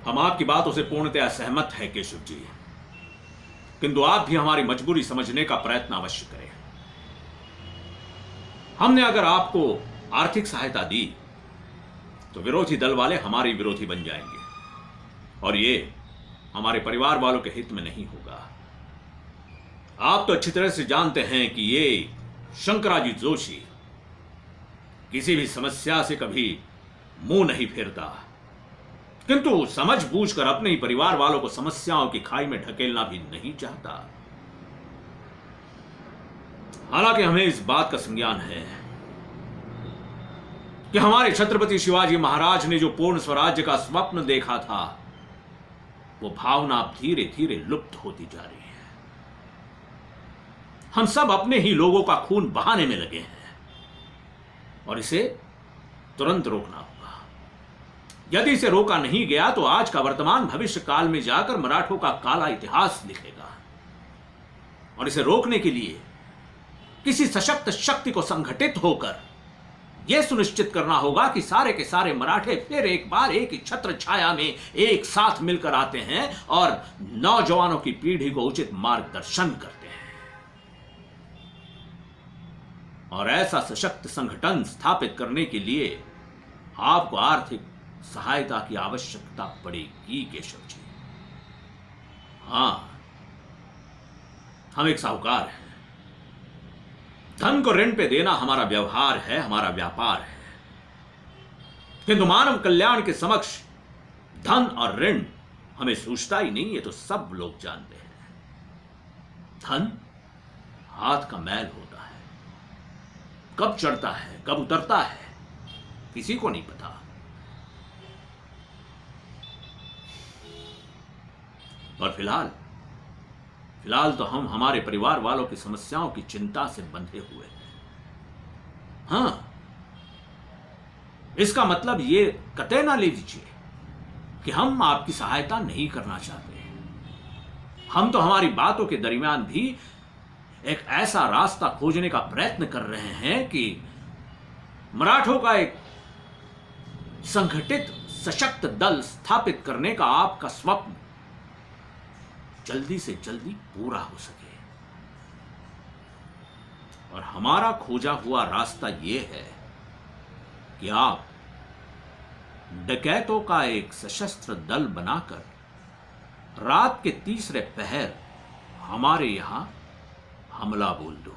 हम आपकी बातों से पूर्णतया सहमत हैं केशव जी, किंतु आप भी हमारी मजबूरी समझने का प्रयत्न अवश्य करें। हमने अगर आपको आर्थिक सहायता दी तो विरोधी दल वाले हमारे विरोधी बन जाएंगे और ये हमारे परिवार वालों के हित में नहीं होगा। आप तो अच्छी तरह से जानते हैं कि ये शंकराजी जोशी किसी भी समस्या से कभी मुंह नहीं फेरता, किंतु समझ बूझकर अपने ही परिवार वालों को समस्याओं की खाई में ढकेलना भी नहीं चाहता। हालांकि हमें इस बात का संज्ञान है कि हमारे छत्रपति शिवाजी महाराज ने जो पूर्ण स्वराज्य का स्वप्न देखा था, वो भावना अब धीरे धीरे लुप्त होती जा रही है। हम सब अपने ही लोगों का खून बहाने में लगे हैं और इसे तुरंत रोकना होगा। यदि इसे रोका नहीं गया तो आज का वर्तमान भविष्य काल में जाकर मराठों का काला इतिहास लिखेगा। और इसे रोकने के लिए किसी सशक्त शक्ति को संगठित होकर यह सुनिश्चित करना होगा कि सारे के सारे मराठे फिर एक बार एक ही छत्र छाया में एक साथ मिलकर आते हैं और नौजवानों की पीढ़ी को उचित मार्गदर्शन करते हैं। और ऐसा सशक्त संगठन स्थापित करने के लिए आपको आर्थिक सहायता की आवश्यकता पड़ेगी केशव जी। हां, हम एक साहूकार हैं। धन को ऋण पे देना हमारा व्यवहार है, हमारा व्यापार है, किंतु मानव कल्याण के समक्ष धन और ऋण हमें सूझता ही नहीं, ये तो सब लोग जानते हैं। धन हाथ का मैल होता है, कब चढ़ता है कब उतरता है किसी को नहीं पता। और फिलहाल तो हम हमारे परिवार वालों की समस्याओं की चिंता से बंधे हुए हैं। हां, इसका मतलब ये कतई ना ले लीजिए कि हम आपकी सहायता नहीं करना चाहते। हम तो हमारी बातों के दरमियान भी एक ऐसा रास्ता खोजने का प्रयत्न कर रहे हैं कि मराठों का एक संगठित सशक्त दल स्थापित करने का आपका स्वप्न जल्दी से जल्दी पूरा हो सके। और हमारा खोजा हुआ रास्ता यह है कि आप डकैतों का एक सशस्त्र दल बनाकर रात के तीसरे पहर हमारे यहां हमला बोल दो।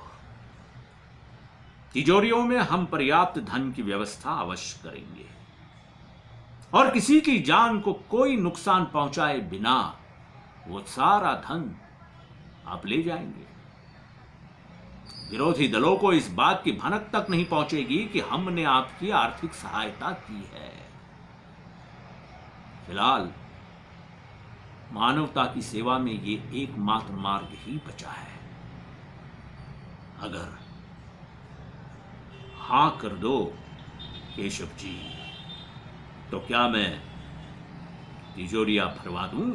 तिजोरियों में हम पर्याप्त धन की व्यवस्था अवश्य करेंगे और किसी की जान को कोई नुकसान पहुंचाए बिना वो सारा धन आप ले जाएंगे। विरोधी दलों को इस बात की भनक तक नहीं पहुंचेगी कि हमने आपकी आर्थिक सहायता की है। फिलहाल मानवता की सेवा में ये एकमात्र मार्ग ही बचा है। अगर हां कर दो केशव जी, तो क्या मैं तिजोरियां भरवा दूं?